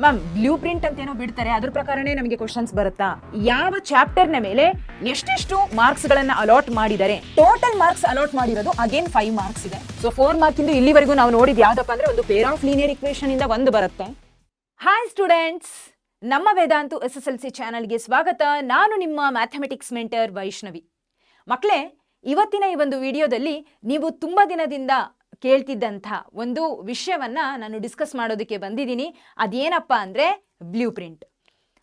Ma'am blue print ಅಂತ ಏನೋ ಬಿಡ್ತಾರೆ, ಅದ್ರ ಪ್ರಕಾರನೇ ನಮಗೆ ಕ್ವಶನ್ಸ್ ಬರುತ್ತಾ? ಯಾವ ಚಾಪ್ಟರ್ನ ಮೇಲೆ ಎಷ್ಟೆಷ್ಟು ಮಾರ್ಕ್ಸ್ ಗಳನ್ನ ಅಲಾಟ್ ಮಾಡಿದ್ದಾರೆ? ಟೋಟಲ್ ಮಾರ್ಕ್ಸ್ ಅಲಾಟ್ ಮಾಡಿರೋದು ಅಗೇನ್ 5 ಮಾರ್ಕ್ಸ್ ಇದೆ. ಸೊ 4 ಮಾರ್ಕ್ ಇಂದ ಇಲ್ಲಿವರೆಗೂ ನಾವು ನೋಡಿದ್ ಯಾವ್ದಪ್ಪ ಅಂದ್ರೆ ಒಂದು ಪೇರ್ ಆಫ್ ಲೀನಿಯರ್ ಇಕ್ವೇಶನ್ ಇಂದ ಒಂದು ಬರುತ್ತೆ. ಹಾಯ್ ಸ್ಟೂಡೆಂಟ್ಸ್, ನಮ್ಮ ವೇದಾಂತು SSLC ಚಾನಲ್ಗೆ ಸ್ವಾಗತ. ನಾನು ನಿಮ್ಮ ಮ್ಯಾಥಮೆಟಿಕ್ಸ್ ಮೆಂಟರ್ ವೈಷ್ಣವಿ. ಮಕ್ಕಳೇ, ಇವತ್ತಿನ ಈ ಒಂದು ವಿಡಿಯೋದಲ್ಲಿ ನೀವು ತುಂಬಾ ದಿನದಿಂದ ಕೇಳ್ತಿದ್ದಂಥ ಒಂದು ವಿಷಯವನ್ನ ನಾನು ಡಿಸ್ಕಸ್ ಮಾಡೋದಕ್ಕೆ ಬಂದಿದ್ದೀನಿ. ಅದೇನಪ್ಪ ಅಂದರೆ ಬ್ಲೂ ಪ್ರಿಂಟ್.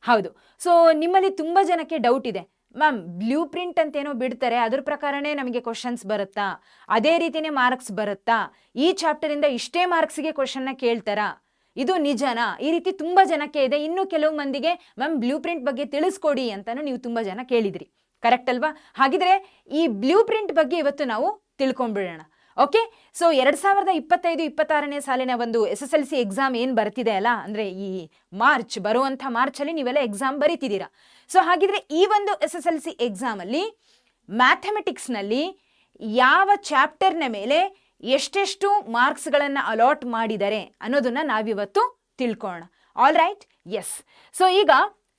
ಹೌದು, ಸೊ ನಿಮ್ಮಲ್ಲಿ ತುಂಬ ಜನಕ್ಕೆ ಡೌಟ್ ಇದೆ, ಮ್ಯಾಮ್ ಬ್ಲೂ ಪ್ರಿಂಟ್ ಅಂತೇನೋ ಬಿಡ್ತಾರೆ, ಅದ್ರ ಪ್ರಕಾರನೇ ನಮಗೆ ಕ್ವಶನ್ಸ್ ಬರುತ್ತಾ? ಅದೇ ರೀತಿಯೇ ಮಾರ್ಕ್ಸ್ ಬರುತ್ತಾ? ಈ ಚಾಪ್ಟರಿಂದ ಇಷ್ಟೇ ಮಾರ್ಕ್ಸ್ಗೆ ಕ್ವಶನ್ನ ಕೇಳ್ತಾರಾ? ಇದು ನಿಜನಾ? ಈ ರೀತಿ ತುಂಬ ಜನಕ್ಕೆ ಇದೆ. ಇನ್ನು ಕೆಲವು ಮಂದಿಗೆ ಮ್ಯಾಮ್ ಬ್ಲೂ ಪ್ರಿಂಟ್ ಬಗ್ಗೆ ತಿಳಿಸ್ಕೊಡಿ ಅಂತಾನು ನೀವು ತುಂಬ ಜನ ಕೇಳಿದ್ರಿ, ಕರೆಕ್ಟ್ ಅಲ್ವಾ? ಹಾಗಿದ್ರೆ ಈ ಬ್ಲೂ ಪ್ರಿಂಟ್ ಬಗ್ಗೆ ಇವತ್ತು ನಾವು ತಿಳ್ಕೊಂಡ್ಬಿಡೋಣ. ಓಕೆ, ಸೊ 2025-26ನೇ ಸಾಲಿನ ಒಂದು SSLC ಎಕ್ಸಾಮ್ ಏನು ಬರ್ತಿದೆ ಅಲ್ಲ, ಅಂದರೆ ಈ ಬರುವಂಥ ಮಾರ್ಚಲ್ಲಿ ನೀವೆಲ್ಲ ಎಕ್ಸಾಮ್ ಬರೀತಿದ್ದೀರಾ. ಸೊ ಹಾಗಿದ್ರೆ ಈ ಒಂದು SSLC ಎಕ್ಸಾಮಲ್ಲಿ ಮ್ಯಾಥಮೆಟಿಕ್ಸ್ನಲ್ಲಿ ಯಾವ ಚಾಪ್ಟರ್ನ ಮೇಲೆ ಎಷ್ಟೆಷ್ಟು ಮಾರ್ಕ್ಸ್ಗಳನ್ನು ಅಲಾಟ್ ಮಾಡಿದ್ದಾರೆ ಅನ್ನೋದನ್ನ ನಾವಿವತ್ತು ತಿಳ್ಕೊಳ್ಳೋಣ. All right, S. ಸೊ ಈಗ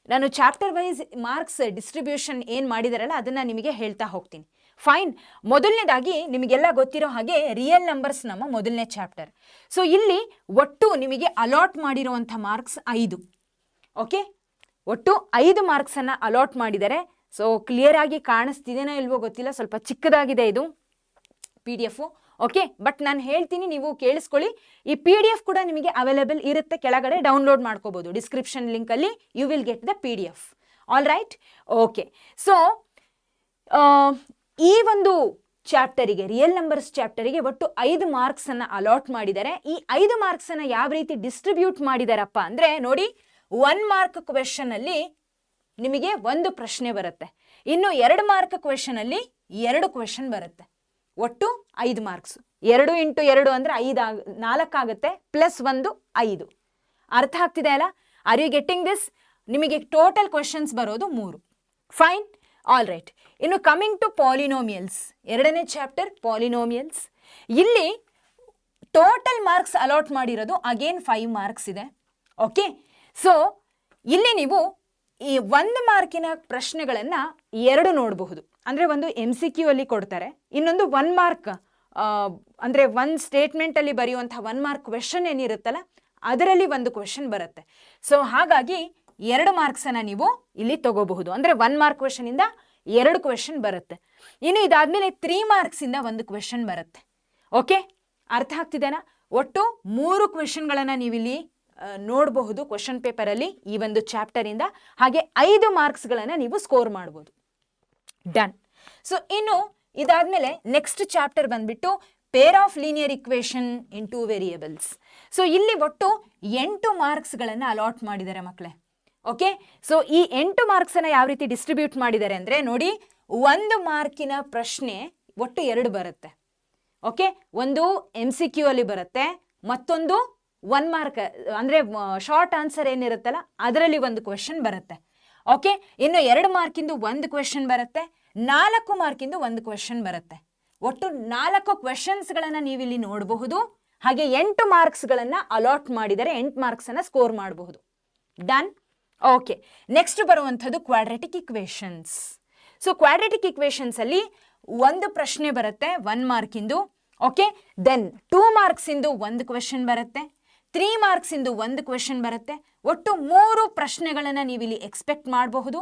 ನಾನು ಚಾಪ್ಟರ್ ವೈಸ್ ಮಾರ್ಕ್ಸ್ ಡಿಸ್ಟ್ರಿಬ್ಯೂಷನ್ ಏನು ಮಾಡಿದಾರಲ್ಲ ಅದನ್ನು ನಿಮಗೆ ಹೇಳ್ತಾ ಹೋಗ್ತೀನಿ. ಫೈನ್. ಮೊದಲನೇದಾಗಿ ನಿಮಗೆಲ್ಲ ಗೊತ್ತಿರೋ ಹಾಗೆ ರಿಯಲ್ ನಂಬರ್ಸ್ ನಮ್ಮ ಮೊದಲನೇ ಚಾಪ್ಟರ್. ಸೊ ಇಲ್ಲಿ ಒಟ್ಟು ನಿಮಗೆ ಅಲಾಟ್ ಮಾಡಿರುವಂಥ ಮಾರ್ಕ್ಸ್ 5. ಓಕೆ, ಒಟ್ಟು 5 ಮಾರ್ಕ್ಸನ್ನು ಅಲಾಟ್ ಮಾಡಿದ್ದಾರೆ. ಸೊ ಕ್ಲಿಯರ್ ಆಗಿ ಕಾಣಿಸ್ತಿದೇನೋ ಇಲ್ವೋ ಗೊತ್ತಿಲ್ಲ, ಸ್ವಲ್ಪ ಚಿಕ್ಕದಾಗಿದೆ ಇದು PDF. ಓಕೆ, ಬಟ್ ನಾನು ಹೇಳ್ತೀನಿ, ನೀವು ಕೇಳಿಸ್ಕೊಳ್ಳಿ. ಈ PDF ಕೂಡ ನಿಮಗೆ ಅವೈಲೇಬಲ್ ಇರುತ್ತೆ, ಕೆಳಗಡೆ ಡೌನ್ಲೋಡ್ ಮಾಡ್ಕೋಬಹುದು. ಡಿಸ್ಕ್ರಿಪ್ಷನ್ ಲಿಂಕಲ್ಲಿ you will get the PDF. All right, okay. So ಈ ಒಂದು ಚಾಪ್ಟರಿಗೆ, ರಿಯಲ್ ನಂಬರ್ಸ್ ಚಾಪ್ಟರಿಗೆ ಒಟ್ಟು 5 ಮಾರ್ಕ್ಸನ್ನು ಅಲಾಟ್ ಮಾಡಿದ್ದಾರೆ. ಈ 5 ಮಾರ್ಕ್ಸನ್ನು ಯಾವ ರೀತಿ ಡಿಸ್ಟ್ರಿಬ್ಯೂಟ್ ಮಾಡಿದಾರಪ್ಪ ಅಂದರೆ ನೋಡಿ, 1 ಮಾರ್ಕ್ ಕ್ವೆಶನಲ್ಲಿ ನಿಮಗೆ 1 ಪ್ರಶ್ನೆ ಬರುತ್ತೆ, ಇನ್ನು 2 ಮಾರ್ಕ್ ಕ್ವೆಶನಲ್ಲಿ 2 ಕ್ವೆಶನ್ ಬರುತ್ತೆ. ಒಟ್ಟು 5 ಮಾರ್ಕ್ಸ್. 2 × 2 ಅಂದರೆ 4 ಆಗುತ್ತೆ, ಪ್ಲಸ್ 1 5. ಅರ್ಥ ಆಗ್ತಿದೆ ಅಲ್ಲ? Are you getting this? ನಿಮಗೆ ಟೋಟಲ್ ಕ್ವೆಶನ್ಸ್ ಬರೋದು 3. Fine, all right. ಇನ್ನು ಕಮಿಂಗ್ ಟು ಪಾಲಿನೋಮಿಯಲ್ಸ್, 2ನೇ ಚಾಪ್ಟರ್ ಪಾಲಿನೋಮಿಯಲ್ಸ್. ಇಲ್ಲಿ ಟೋಟಲ್ ಮಾರ್ಕ್ಸ್ ಅಲಾಟ್ ಮಾಡಿರೋದು ಅಗೇನ್ 5 ಮಾರ್ಕ್ಸ್ ಇದೆ. ಓಕೆ, ಸೊ ಇಲ್ಲಿ ನೀವು ಈ 1 ಮಾರ್ಕಿನ ಪ್ರಶ್ನೆಗಳನ್ನು 2 ನೋಡಬಹುದು. ಅಂದರೆ ಒಂದು MCQ ಅಲ್ಲಿ ಕೊಡ್ತಾರೆ, ಇನ್ನೊಂದು 1 ಮಾರ್ಕ್ ಅಂದರೆ 1 ಸ್ಟೇಟ್ಮೆಂಟಲ್ಲಿ ಬರೆಯುವಂಥ 1 ಮಾರ್ಕ್ ಕ್ವೆಶನ್ ಏನಿರುತ್ತಲ್ಲ ಅದರಲ್ಲಿ 1 ಕ್ವೆಶನ್ ಬರುತ್ತೆ. ಸೊ ಹಾಗಾಗಿ 2 ಮಾರ್ಕ್ಸನ್ನು ನೀವು ಇಲ್ಲಿ ತಗೋಬಹುದು. ಅಂದರೆ 1 ಮಾರ್ಕ್ ಕ್ವೆಶನಿಂದ 2 ಕ್ವೆಶನ್ ಬರುತ್ತೆ. ಇನ್ನು ಇದಾದಮೇಲೆ 3 ಮಾರ್ಕ್ಸಿಂದ 1 ಕ್ವೆಶನ್ ಬರುತ್ತೆ. ಓಕೆ, ಅರ್ಥ ಆಗ್ತಿದೆನಾ? ಒಟ್ಟು 3 ಕ್ವೆಶನ್ಗಳನ್ನು ನೀವಿಲ್ಲಿ ನೋಡಬಹುದು ಕ್ವೆಶನ್ ಪೇಪರಲ್ಲಿ ಈ ಒಂದು ಚಾಪ್ಟರಿಂದ. ಹಾಗೆ 5 ಮಾರ್ಕ್ಸ್ಗಳನ್ನು ನೀವು ಸ್ಕೋರ್ ಮಾಡ್ಬೋದು. ಡನ್. ಸೊ ಇನ್ನು ಇದಾದ್ಮೇಲೆ ನೆಕ್ಸ್ಟ್ ಚಾಪ್ಟರ್ ಬಂದ್ಬಿಟ್ಟು pair of linear equation in 2 variables. So ಇಲ್ಲಿ ಒಟ್ಟು 8 ಮಾರ್ಕ್ಸ್ಗಳನ್ನು ಅಲಾಟ್ ಮಾಡಿದ್ದಾರೆ ಮಕ್ಕಳೇ. ಓಕೆ, ಸೊ ಈ 8 ಮಾರ್ಕ್ಸನ್ನು ಯಾವ ರೀತಿ ಡಿಸ್ಟ್ರಿಬ್ಯೂಟ್ ಮಾಡಿದ್ದಾರೆ ಅಂದರೆ ನೋಡಿ, 1 ಮಾರ್ಕಿನ ಪ್ರಶ್ನೆ ಒಟ್ಟು 2 ಬರುತ್ತೆ. ಓಕೆ, ಒಂದು MCQ ಅಲ್ಲಿ ಬರುತ್ತೆ, ಮತ್ತೊಂದು 1 ಮಾರ್ಕ್ ಅಂದರೆ ಶಾರ್ಟ್ ಆನ್ಸರ್ ಏನಿರುತ್ತಲ್ಲ ಅದರಲ್ಲಿ 1 ಕ್ವೆಶನ್ ಬರುತ್ತೆ. ಓಕೆ, ಇನ್ನು 2 ಮಾರ್ಕಿಂದು 1 ಕ್ವೆಶನ್ ಬರುತ್ತೆ, 4 ಮಾರ್ಕಿಂದು 1 ಕ್ವೆಶನ್ ಬರುತ್ತೆ. ಒಟ್ಟು 4 ಕ್ವೆಶನ್ಸ್ಗಳನ್ನು ನೀವಿಲ್ಲಿ ನೋಡಬಹುದು. ಹಾಗೆ 8 ಮಾರ್ಕ್ಸ್ಗಳನ್ನು ಅಲಾಟ್ ಮಾಡಿದರೆ 8 ಮಾರ್ಕ್ಸನ್ನು ಸ್ಕೋರ್ ಮಾಡಬಹುದು. ಡನ್. ಓಕೆ, ನೆಕ್ಸ್ಟ್ ಬರುವಂಥದ್ದು quadratic equations. So quadratic equations ಅಲ್ಲಿ 1 ಪ್ರಶ್ನೆ ಬರುತ್ತೆ 1 ಮಾರ್ಕಿಂದು. ಓಕೆ, ದೆನ್ 2 ಮಾರ್ಕ್ಸಿಂದು 1 ಕ್ವೆಶನ್ ಬರುತ್ತೆ, 3 ಮಾರ್ಕ್ಸಿಂದು 1 ಕ್ವೆಶನ್ ಬರುತ್ತೆ. ಒಟ್ಟು 3 ಪ್ರಶ್ನೆಗಳನ್ನು ನೀವಿಲ್ಲಿ ಎಕ್ಸ್ಪೆಕ್ಟ್ ಮಾಡಬಹುದು.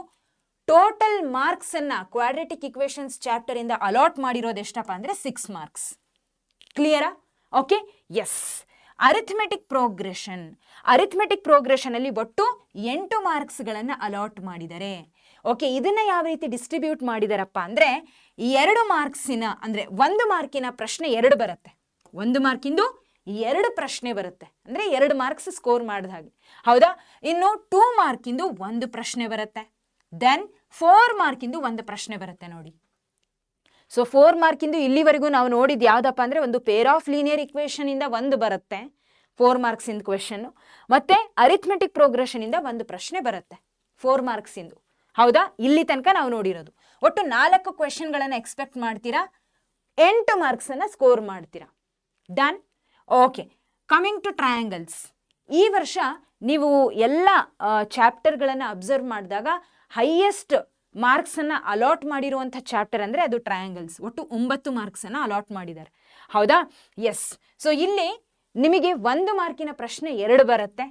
ಟೋಟಲ್ ಮಾರ್ಕ್ಸನ್ನು ಕ್ವಾಡ್ರೆಟಿಕ್ ಇಕ್ವೇಷನ್ಸ್ ಚಾಪ್ಟರಿಂದ ಅಲಾಟ್ ಮಾಡಿರೋದು ಎಷ್ಟಪ್ಪ ಅಂದರೆ 6 ಮಾರ್ಕ್ಸ್. ಕ್ಲಿಯರಾ? Okay, S. ಅರಿಥ್ಮೆಟಿಕ್ ಪ್ರೋಗ್ರೆಷನ್ ಅಲ್ಲಿ ಒಟ್ಟು 8 ಮಾರ್ಕ್ಸ್ಗಳನ್ನು ಅಲಾಟ್ ಮಾಡಿದ್ದಾರೆ. ಓಕೆ, ಇದನ್ನ ಯಾವ ರೀತಿ ಡಿಸ್ಟ್ರಿಬ್ಯೂಟ್ ಮಾಡಿದಾರಪ್ಪ ಅಂದರೆ 2 ಮಾರ್ಕ್ಸಿನ ಅಂದರೆ 1 ಮಾರ್ಕಿನ ಪ್ರಶ್ನೆ 2 ಬರುತ್ತೆ, 1 ಮಾರ್ಕಿಂದು 2 ಪ್ರಶ್ನೆ ಬರುತ್ತೆ, ಅಂದರೆ 2 ಮಾರ್ಕ್ಸ್ ಸ್ಕೋರ್ ಮಾಡಿದ ಹಾಗೆ. ಹೌದಾ? ಇನ್ನು 2 ಮಾರ್ಕಿಂದು 1 ಪ್ರಶ್ನೆ ಬರುತ್ತೆ, ದೆನ್ 4 ಮಾರ್ಕಿಂದು 1 ಪ್ರಶ್ನೆ ಬರುತ್ತೆ ನೋಡಿ. ಸೊ 4 ಮಾರ್ಕಿಂದು ಇಲ್ಲಿವರೆಗೂ ನಾವು ನೋಡಿದ್ದು ಯಾವುದಪ್ಪ ಅಂದರೆ ಒಂದು ಪೇರ್ ಆಫ್ ಲೀನಿಯರ್ ಇಕ್ವೇಶನ್ ಇಂದ 1 ಬರುತ್ತೆ 4 ಮಾರ್ಕ್ಸಿಂದ ಕ್ವೆಶನ್, ಮತ್ತೆ ಅರಿಥ್ಮೆಟಿಕ್ ಪ್ರೋಗ್ರೆಷನ್ ಇಂದ 1 ಪ್ರಶ್ನೆ ಬರುತ್ತೆ 4 ಮಾರ್ಕ್ಸಿಂದು. ಹೌದಾ? ಇಲ್ಲಿ ತನಕ ನಾವು ನೋಡಿರೋದು. ಒಟ್ಟು 4 ಕ್ವೆಶನ್ಗಳನ್ನು ಎಕ್ಸ್ಪೆಕ್ಟ್ ಮಾಡ್ತೀರಾ, 8 ಮಾರ್ಕ್ಸನ್ನು ಸ್ಕೋರ್ ಮಾಡ್ತೀರಾ. Done. Okay, coming to triangles. ಈ ವರ್ಷ ನೀವು ಎಲ್ಲ ಚಾಪ್ಟರ್ಗಳನ್ನು ಅಬ್ಸರ್ವ್ ಮಾಡಿದಾಗ ಹೈಯೆಸ್ಟ್ ಮಾರ್ಕ್ಸನ್ನು ಅಲಾಟ್ ಮಾಡಿರುವಂಥ ಚಾಪ್ಟರ್ ಅಂದರೆ ಅದು ಟ್ರಯಾಂಗಲ್ಸ್. ಒಟ್ಟು 9 ಮಾರ್ಕ್ಸನ್ನು ಅಲಾಟ್ ಮಾಡಿದ್ದಾರೆ. ಹೌದಾ? ಎಸ್. ಸೊ ಇಲ್ಲಿ ನಿಮಗೆ 1 ಮಾರ್ಕಿನ ಪ್ರಶ್ನೆ 2 ಬರುತ್ತೆ.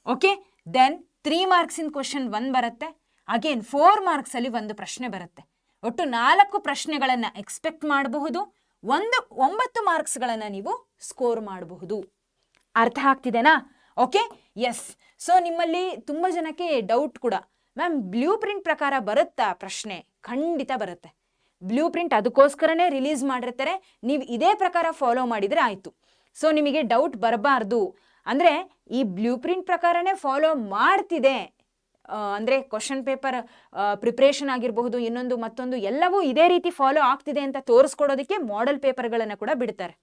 ಓಕೆ, ದೆನ್ 3 ಮಾರ್ಕ್ಸಿನ ಕ್ವಶನ್ 1 ಬರುತ್ತೆ. ಅಗೇನ್ 4 ಮಾರ್ಕ್ಸಲ್ಲಿ 1 ಪ್ರಶ್ನೆ ಬರುತ್ತೆ. ಒಟ್ಟು 4 ಪ್ರಶ್ನೆಗಳನ್ನು ಎಕ್ಸ್ಪೆಕ್ಟ್ ಮಾಡಬಹುದು. 9 ಮಾರ್ಕ್ಸ್ಗಳನ್ನು ನೀವು ಸ್ಕೋರ್ ಮಾಡಬಹುದು. ಅರ್ಥ ಆಗ್ತಿದೆನಾ? Okay, yes. ಸೊ ನಿಮ್ಮಲ್ಲಿ ತುಂಬ ಜನಕ್ಕೆ ಡೌಟ್ ಕೂಡ, ಮ್ಯಾಮ್ ಬ್ಲೂ ಪ್ರಿಂಟ್ ಪ್ರಕಾರ ಬರುತ್ತಾ ಪ್ರಶ್ನೆ? ಖಂಡಿತ ಬರುತ್ತೆ. ಬ್ಲೂ ಪ್ರಿಂಟ್ ಅದಕ್ಕೋಸ್ಕರನೇ ರಿಲೀಸ್ ಮಾಡಿರ್ತಾರೆ. ನೀವು ಇದೇ ಪ್ರಕಾರ ಫಾಲೋ ಮಾಡಿದರೆ ಆಯಿತು. ಸೊ ನಿಮಗೆ ಡೌಟ್ ಬರಬಾರ್ದು ಅಂದರೆ ಈ ಬ್ಲೂ ಪ್ರಿಂಟ್ ಪ್ರಕಾರನೇ ಫಾಲೋ ಮಾಡ್ತಿದೆ ಅಂದರೆ ಕ್ವಶನ್ ಪೇಪರ್ ಪ್ರಿಪ್ರೇಷನ್ ಆಗಿರಬಹುದು, ಇನ್ನೊಂದು ಮತ್ತೊಂದು ಎಲ್ಲವೂ ಇದೇ ರೀತಿ ಫಾಲೋ ಆಗ್ತಿದೆ ಅಂತ ತೋರಿಸ್ಕೊಡೋದಕ್ಕೆ ಮಾಡೆಲ್ ಪೇಪರ್ಗಳನ್ನು ಕೂಡ ಬಿಡ್ತಾರೆ.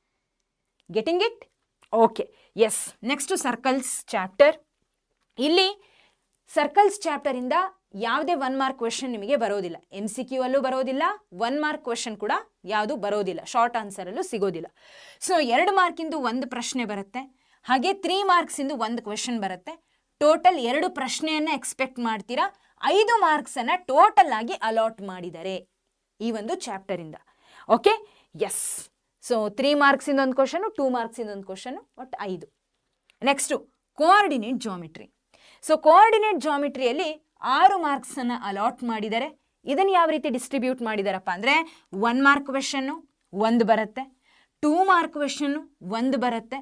Getting it? Okay, yes. Next circles chapter. ಇಲ್ಲಿ ಸರ್ಕಲ್ಸ್ ಚಾಪ್ಟರಿಂದ ಯಾವುದೇ 1 ಮಾರ್ಕ್ ಕ್ವೆಶನ್ ನಿಮಗೆ ಬರೋದಿಲ್ಲ. MCQ ಅಲ್ಲೂ ಬರೋದಿಲ್ಲ, 1 ಮಾರ್ಕ್ ಕ್ವೆಶನ್ ಕೂಡ ಯಾವುದು ಬರೋದಿಲ್ಲ, ಶಾರ್ಟ್ ಆನ್ಸರಲ್ಲೂ ಸಿಗೋದಿಲ್ಲ. ಸೊ 2 ಮಾರ್ಕಿಂದು 1 ಪ್ರಶ್ನೆ ಬರುತ್ತೆ, ಹಾಗೆ 3 ಮಾರ್ಕ್ಸಿಂದು 1 ಕ್ವೆಶನ್ ಬರುತ್ತೆ. ಟೋಟಲ್ 2 ಪ್ರಶ್ನೆಯನ್ನು ಎಕ್ಸ್ಪೆಕ್ಟ್ ಮಾಡ್ತೀರಾ. 5 ಮಾರ್ಕ್ಸನ್ನು ಟೋಟಲ್ ಆಗಿ ಅಲಾಟ್ ಮಾಡಿದ್ದಾರೆ ಈ ಒಂದು ಚಾಪ್ಟರಿಂದ. Okay, yes. ಸೊ 3 ಮಾರ್ಕ್ಸಿಂದ 1 ಕ್ವೆಶನು, 2 ಮಾರ್ಕ್ಸಿಂದ 1 ಕ್ವೆಶನು, ಒಟ್ಟು 5. Next coordinate geometry. So coordinate ಜಾಮಿಟ್ರಿಯಲ್ಲಿ 6 ಮಾರ್ಕ್ಸನ್ನು ಅಲಾಟ್ ಮಾಡಿದ್ದಾರೆ. ಇದನ್ನು ಯಾವ ರೀತಿ ಡಿಸ್ಟ್ರಿಬ್ಯೂಟ್ ಮಾಡಿದಾರಪ್ಪ ಅಂದರೆ 1 ಮಾರ್ಕ್ ಕ್ವೆಶನ್ನು 1 ಬರುತ್ತೆ, 2 ಮಾರ್ಕ್ ಕ್ವೆಶನ್ನು 1 ಬರುತ್ತೆ,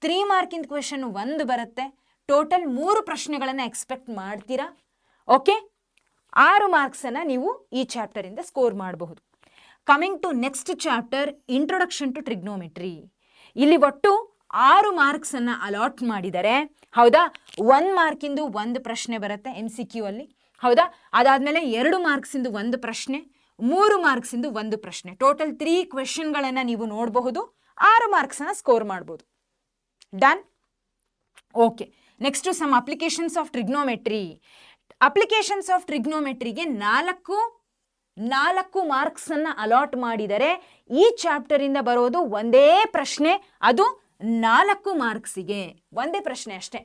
3 ಮಾರ್ಕಿಂದ ಕ್ವೆಶನ್ನು 1 ಬರುತ್ತೆ. ಟೋಟಲ್ 3 ಪ್ರಶ್ನೆಗಳನ್ನು ಎಕ್ಸ್ಪೆಕ್ಟ್ ಮಾಡ್ತೀರಾ. ಓಕೆ, 6 ಮಾರ್ಕ್ಸನ್ನು ನೀವು ಈ ಚಾಪ್ಟರಿಂದ ಸ್ಕೋರ್ ಮಾಡಬಹುದು. Coming to next chapter, introduction to trigonometry. ಇಲ್ಲಿ ಒಟ್ಟು 6 ಮಾರ್ಕ್ಸನ್ನು ಅಲಾಟ್ ಮಾಡಿದ್ದಾರೆ. ಹೌದಾ? 1 ಮಾರ್ಕಿಂದು 1 ಪ್ರಶ್ನೆ ಬರುತ್ತೆ MCQ ಅಲ್ಲಿ. ಹೌದಾ? ಅದಾದಮೇಲೆ 2 ಮಾರ್ಕ್ಸಿಂದು 1 ಪ್ರಶ್ನೆ, 3 ಮಾರ್ಕ್ಸಿಂದು 1 ಪ್ರಶ್ನೆ. ಟೋಟಲ್ 3 ಕ್ವೆಶನ್ಗಳನ್ನು ನೀವು ನೋಡಬಹುದು. 6 ಮಾರ್ಕ್ಸನ್ನು ಸ್ಕೋರ್ ಮಾಡ್ಬೋದು. Done? Okay. Next some applications of trigonometry. Applications of ಟ್ರಿಗ್ನೋಮೆಟ್ರಿಗೆ 4 ಮಾರ್ಕ್ಸನ್ನು ಅಲಾಟ್ ಮಾಡಿದರೆ ಈ ಚಾಪ್ಟರಿಂದ ಬರೋದು ಒಂದೇ ಪ್ರಶ್ನೆ, ಅದು 4 ಮಾರ್ಕ್ಸಿಗೆ. ಒಂದೇ ಪ್ರಶ್ನೆ ಅಷ್ಟೇ,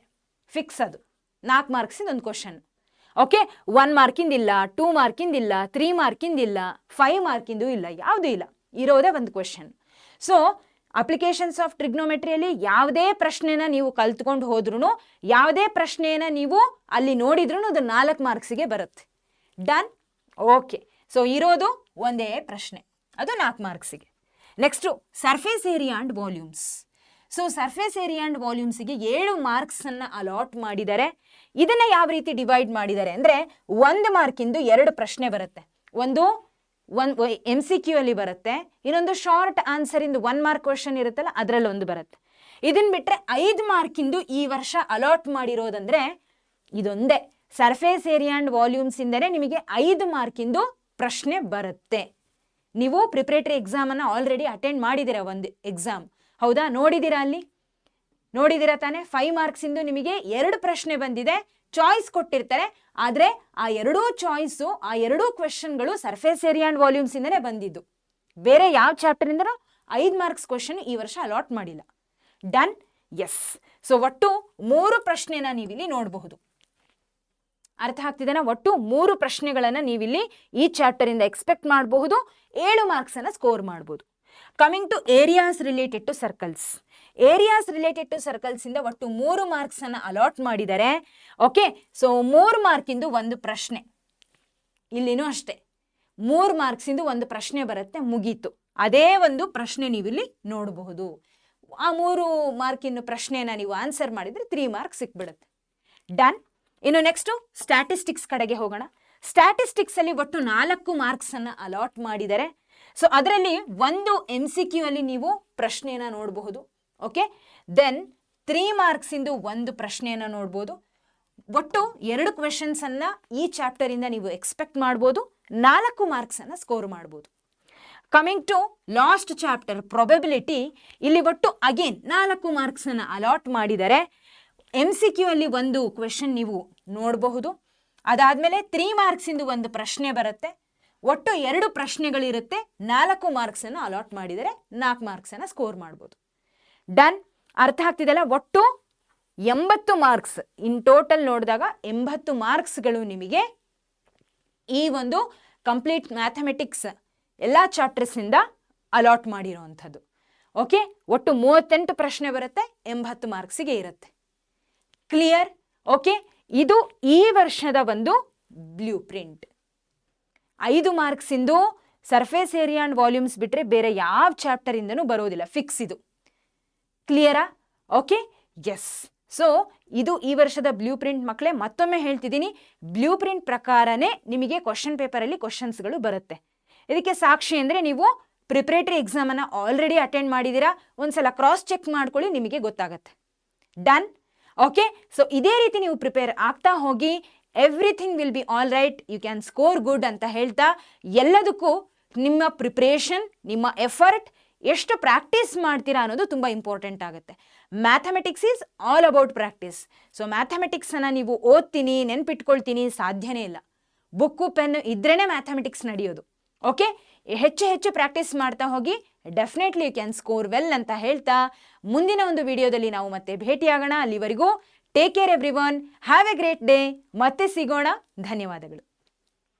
ಫಿಕ್ಸ್. ಅದು 4 ಮಾರ್ಕ್ಸಿಂದ 1 ಕ್ವಶನ್. ಓಕೆ, 1 ಮಾರ್ಕಿಂದಿಲ್ಲ, 2 ಮಾರ್ಕಿಂದಿಲ್ಲ, 3 ಮಾರ್ಕಿಂದಿಲ್ಲ, 5 ಮಾರ್ಕಿಂದು ಇಲ್ಲ, ಯಾವುದೂ ಇಲ್ಲ, ಇರೋದೇ 1 ಕ್ವಶನ್. ಸೊ ಅಪ್ಲಿಕೇಶನ್ಸ್ ಆಫ್ ಟ್ರಿಗ್ನೋಮೆಟ್ರಿಯಲ್ಲಿ ಯಾವುದೇ ಪ್ರಶ್ನೆನ ನೀವು ಕಲ್ತ್ಕೊಂಡು ಹೋದ್ರೂ, ಯಾವುದೇ ಪ್ರಶ್ನೆಯನ್ನು ನೀವು ಅಲ್ಲಿ ನೋಡಿದ್ರೂ ಅದು 4 ಮಾರ್ಕ್ಸಿಗೆ ಬರುತ್ತೆ. ಡನ್? ಓಕೆ. ಸೊ ಇರೋದು ಒಂದೇ ಪ್ರಶ್ನೆ, ಅದು 4 ಮಾರ್ಕ್ಸಿಗೆ. Next surface area and volumes. So surface area and ವಾಲ್ಯೂಮ್ಸಿಗೆ 7 ಮಾರ್ಕ್ಸನ್ನು ಅಲಾಟ್ ಮಾಡಿದ್ದಾರೆ. ಇದನ್ನು ಯಾವ ರೀತಿ ಡಿವೈಡ್ ಮಾಡಿದ್ದಾರೆ ಅಂದರೆ 1 ಮಾರ್ಕಿಂದು 2 ಪ್ರಶ್ನೆ ಬರುತ್ತೆ. ಒಂದು MCQ ಅಲ್ಲಿ ಬರುತ್ತೆ, ಇನ್ನೊಂದು ಶಾರ್ಟ್ ಆನ್ಸರಿಂದ 1 ಮಾರ್ಕ್ ಕ್ವೆಶನ್ ಇರುತ್ತಲ್ಲ ಅದರಲ್ಲಿ 1 ಬರುತ್ತೆ. ಇದನ್ನು ಬಿಟ್ಟರೆ 5 ಮಾರ್ಕಿಂದು ಈ ವರ್ಷ ಅಲಾಟ್ ಮಾಡಿರೋದಂದರೆ ಇದೊಂದೇ. ಸರ್ಫೇಸ್ ಏರಿಯಾ ಆ್ಯಂಡ್ ವಾಲ್ಯೂಮ್ಸಿಂದಲೇ ನಿಮಗೆ 5 ಮಾರ್ಕಿಂದು ಪ್ರಶ್ನೆ ಬರುತ್ತೆ. ನೀವು ಪ್ರಿಪ್ರೇಟರಿ ಎಕ್ಸಾಮನ್ನು ಆಲ್ರೆಡಿ ಅಟೆಂಡ್ ಮಾಡಿದ್ದೀರಾ, ಒಂದು ಎಕ್ಸಾಮ್. ಹೌದಾ? ನೋಡಿದ್ದೀರಾ, ಅಲ್ಲಿ ನೋಡಿದ್ದೀರಾ ತಾನೇ? 5 ಮಾರ್ಕ್ಸಿಂದು ನಿಮಗೆ 2 ಪ್ರಶ್ನೆ ಬಂದಿದೆ, ಚಾಯ್ಸ್ ಕೊಟ್ಟಿರ್ತಾರೆ. ಆದರೆ ಆ 2 ಚಾಯ್ಸು, ಆ 2 ಕ್ವೆಶನ್ಗಳು ಸರ್ಫೇಸ್ ಏರಿಯಾ ಆ್ಯಂಡ್ ವಾಲ್ಯೂಮ್ಸಿಂದನೇ ಬಂದಿದ್ದು. ಬೇರೆ ಯಾವ ಚಾಪ್ಟರಿಂದನೂ 5 ಮಾರ್ಕ್ಸ್ ಕ್ವೆಶನ್ ಈ ವರ್ಷ ಅಲಾಟ್ ಮಾಡಿಲ್ಲ. ಡನ್? ಎಸ್. ಸೊ ಒಟ್ಟು 3 ಪ್ರಶ್ನೆನ ನೀವಿಲ್ಲಿ ನೋಡಬಹುದು. ಅರ್ಥ ಆಗ್ತಿದೆನಾ? ಒಟ್ಟು 3 ಪ್ರಶ್ನೆಗಳನ್ನು ನೀವಿಲ್ಲಿ ಈ ಚಾಪ್ಟರಿಂದ ಎಕ್ಸ್ಪೆಕ್ಟ್ ಮಾಡಬಹುದು. 7 ಮಾರ್ಕ್ಸನ್ನು ಸ್ಕೋರ್ ಮಾಡ್ಬೋದು. Coming to areas related to circles. Areas related to ಸರ್ಕಲ್ಸಿಂದ ಒಟ್ಟು 3 ಮಾರ್ಕ್ಸನ್ನು ಅಲಾಟ್ ಮಾಡಿದ್ದಾರೆ. ಓಕೆ, ಸೊ 3 ಮಾರ್ಕಿಂದು 1 ಪ್ರಶ್ನೆ. ಇಲ್ಲಿನೂ ಅಷ್ಟೇ, 3 ಮಾರ್ಕ್ಸಿಂದು 1 ಪ್ರಶ್ನೆ ಬರುತ್ತೆ, ಮುಗೀತು. ಅದೇ ಒಂದು ಪ್ರಶ್ನೆ ನೀವಿಲ್ಲಿ ನೋಡಬಹುದು. ಆ 3 ಮಾರ್ಕಿನ ಪ್ರಶ್ನೆಯನ್ನು ನೀವು ಆನ್ಸರ್ ಮಾಡಿದರೆ 3 ಮಾರ್ಕ್ಸ್ ಸಿಕ್ಬಿಡುತ್ತೆ. ಡನ್? ಇನ್ನು ನೆಕ್ಸ್ಟು ಸ್ಟ್ಯಾಟಿಸ್ಟಿಕ್ಸ್ ಕಡೆಗೆ ಹೋಗೋಣ. ಸ್ಟ್ಯಾಟಿಸ್ಟಿಕ್ಸಲ್ಲಿ ಒಟ್ಟು 4 ಮಾರ್ಕ್ಸನ್ನು ಅಲಾಟ್ ಮಾಡಿದ್ದಾರೆ. ಸೊ ಅದರಲ್ಲಿ ಒಂದು MCQ ಅಲ್ಲಿ ನೀವು ಪ್ರಶ್ನೆಯನ್ನು ನೋಡಬಹುದು. ಓಕೆ, ದೆನ್ 3 ಮಾರ್ಕ್ಸಿಂದು 1 ಪ್ರಶ್ನೆಯನ್ನು ನೋಡ್ಬೋದು. ಒಟ್ಟು 2 ಕ್ವೆಶನ್ಸನ್ನು ಈ ಚಾಪ್ಟರಿಂದ ನೀವು ಎಕ್ಸ್ಪೆಕ್ಟ್ ಮಾಡ್ಬೋದು. 4 ಮಾರ್ಕ್ಸನ್ನು ಸ್ಕೋರ್ ಮಾಡ್ಬೋದು. Coming to last chapter probability. ಇಲ್ಲಿ ಒಟ್ಟು ಅಗೇನ್ 4 ಮಾರ್ಕ್ಸನ್ನು ಅಲಾಟ್ ಮಾಡಿದ್ದಾರೆ. MCQ ಅಲ್ಲಿ 1 ಕ್ವೆಶನ್ ನೀವು ನೋಡಬಹುದು. ಅದಾದಮೇಲೆ 3 ಮಾರ್ಕ್ಸಿಂದು 1 ಪ್ರಶ್ನೆ ಬರುತ್ತೆ. ಒಟ್ಟು 2 ಪ್ರಶ್ನೆಗಳಿರುತ್ತೆ. 4 ಮಾರ್ಕ್ಸನ್ನು ಅಲಾಟ್ ಮಾಡಿದರೆ 4 ಮಾರ್ಕ್ಸನ್ನು ಸ್ಕೋರ್ ಮಾಡ್ಬೋದು. ಡನ್? ಅರ್ಥ ಆಗ್ತಿದೆಲ್ಲ? ಒಟ್ಟು 80 ಮಾರ್ಕ್ಸ್ ಇನ್ ಟೋಟಲ್ ನೋಡಿದಾಗ 80 ಮಾರ್ಕ್ಸ್ಗಳು ನಿಮಗೆ ಈ ಒಂದು ಕಂಪ್ಲೀಟ್ ಮ್ಯಾಥಮೆಟಿಕ್ಸ್ ಎಲ್ಲ ಚಾಪ್ಟರ್ಸಿಂದ ಅಲಾಟ್ ಮಾಡಿರೋವಂಥದ್ದು. ಓಕೆ, ಒಟ್ಟು 38 ಪ್ರಶ್ನೆ ಬರುತ್ತೆ, 80 ಮಾರ್ಕ್ಸಿಗೆ ಇರುತ್ತೆ. ಕ್ಲಿಯರ್? ಓಕೆ, ಇದು ಈ ವರ್ಷದ ಒಂದು ಬ್ಲೂ ಪ್ರಿಂಟ್. 5 ಮಾರ್ಕ್ಸಿಂದು ಸರ್ಫೇಸ್ ಏರಿಯಾ ಆ್ಯಂಡ್ ವಾಲ್ಯೂಮ್ಸ್ ಬಿಟ್ಟರೆ ಬೇರೆ ಯಾವ ಚಾಪ್ಟರಿಂದನೂ ಬರೋದಿಲ್ಲ, ಫಿಕ್ಸ್ ಇದು. ಕ್ಲಿಯರಾ? Okay, yes. ಸೊ ಇದು ಈ ವರ್ಷದ ಬ್ಲೂ ಪ್ರಿಂಟ್ ಮಕ್ಕಳೇ. ಮತ್ತೊಮ್ಮೆ ಹೇಳ್ತಿದ್ದೀನಿ, ಬ್ಲೂ ಪ್ರಿಂಟ್ ಪ್ರಕಾರನೇ ನಿಮಗೆ ಕ್ವಶನ್ ಪೇಪರಲ್ಲಿ ಕ್ವಶನ್ಸ್ಗಳು ಬರುತ್ತೆ. ಇದಕ್ಕೆ ಸಾಕ್ಷಿ ಅಂದರೆ ನೀವು ಪ್ರಿಪ್ರೇಟರಿ ಎಕ್ಸಾಮನ್ನು ಆಲ್ರೆಡಿ ಅಟೆಂಡ್ ಮಾಡಿದ್ದೀರಾ, ಒಂದ್ಸಲ ಕ್ರಾಸ್ ಚೆಕ್ ಮಾಡ್ಕೊಳ್ಳಿ, ನಿಮಗೆ ಗೊತ್ತಾಗತ್ತೆ. ಡನ್? ಓಕೆ, ಸೊ ಇದೇ ರೀತಿ ನೀವು ಪ್ರಿಪೇರ್ ಆಗ್ತಾ ಹೋಗಿ, everything will be all right, you can score good ಅಂತ ಹೇಳ್ತಾ, ಎಲ್ಲದಕ್ಕೂ ನಿಮ್ಮ ಪ್ರಿಪ್ರೇಷನ್, ನಿಮ್ಮ ಎಫರ್ಟ್, ಎಷ್ಟು ಪ್ರಾಕ್ಟೀಸ್ ಮಾಡ್ತೀರಾ ಅನ್ನೋದು ತುಂಬ ಇಂಪಾರ್ಟೆಂಟ್ ಆಗುತ್ತೆ. Mathematics is all about practice. So ಮ್ಯಾಥಮೆಟಿಕ್ಸನ್ನು ನೀವು ಓದ್ತೀನಿ, ನೆನ್ಪಿಟ್ಕೊಳ್ತೀನಿ ಸಾಧ್ಯನೇ ಇಲ್ಲ. ಬುಕ್ಕು ಪೆನ್ ಇದ್ರೇ ಮ್ಯಾಥಮೆಟಿಕ್ಸ್ ನಡೆಯೋದು. ಓಕೆ, ಹೆಚ್ಚು ಪ್ರಾಕ್ಟೀಸ್ ಮಾಡ್ತಾ ಹೋಗಿ, definitely you can score well ಅಂತ ಹೇಳ್ತಾ, ಮುಂದಿನ ಒಂದು ವಿಡಿಯೋದಲ್ಲಿ ನಾವು ಮತ್ತೆ ಭೇಟಿಯಾಗೋಣ. ಅಲ್ಲಿವರೆಗೂ take care everyone, have a great day. ಮತ್ತೆ ಸಿಗೋಣ. ಧನ್ಯವಾದಗಳು.